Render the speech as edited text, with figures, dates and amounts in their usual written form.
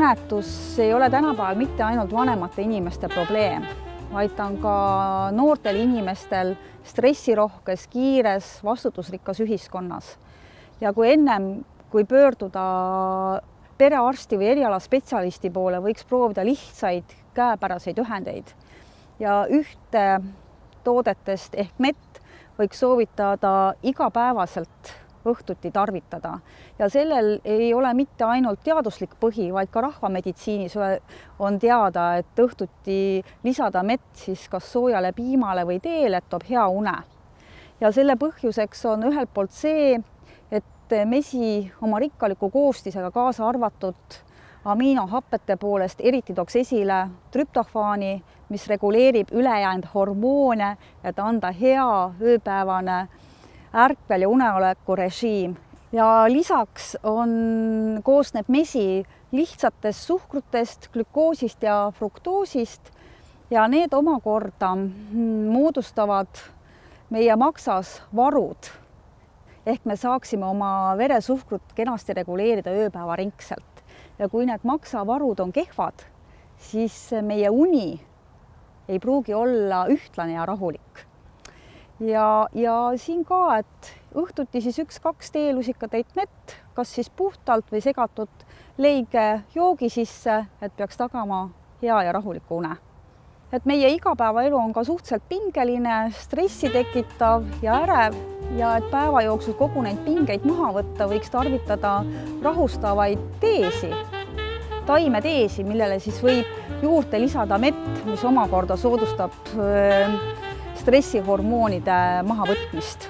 unetus ei ole tänapäeval mitte ainult vanemate inimeste probleem, vaid ta on ka noortel inimestel stressirohkes, kiires, vastutusrikkas ühiskonnas. Ja kui ennem, kui pöörduda perearsti või erialaspetsialisti poole, võiks proovida lihtsaid käepäraseid ühendeid. Ja ühte toodetest ehk mett võiks soovitada igapäevaselt õhtuti tarvitada. Ja sellel ei ole mitte ainult teaduslik põhi, vaid ka rahvameditsiinis on teada, et õhtuti lisada mett siis kas soojale piimale või teele, et toob hea une. Ja selle põhjuseks on ühelt poolt see, et mesi oma rikkaliku koostisega kaasa arvatud amiinohappete poolest eriti tooks esile trüptofaani, mis reguleerib ülejäänud hormoone, et anda hea ööpäevane ärkvel ja uneoleku režiim. Ja lisaks koosneb mesi lihtsatest suhkrutest, glükoosist ja fruktoosist ja need omakorda moodustavad meie maksas varud. Ehk me saaksime oma veresuhkrut kenasti reguleerida ööpäevaringselt. Ja kui need maksavarud on kehvad, siis meie uni ei pruugi olla ühtlane ja rahulik. Ja siin ka, et õhtuti siis 1-2 teelusikatäit mett, kas siis puhtalt või segatud leige joogi sisse, et peaks tagama hea ja rahuliku une. Et meie igapäevaelu on ka suhteliselt pingeline, stressi tekitav ja ärev ja et päeva jooksul kogu neid pingeid maha võtta, võiks tarvitada rahustavaid teesi, taimeteesi, millele siis võib juurde lisada mett, mis omakorda soodustab stressihormoonide mahavõtmist.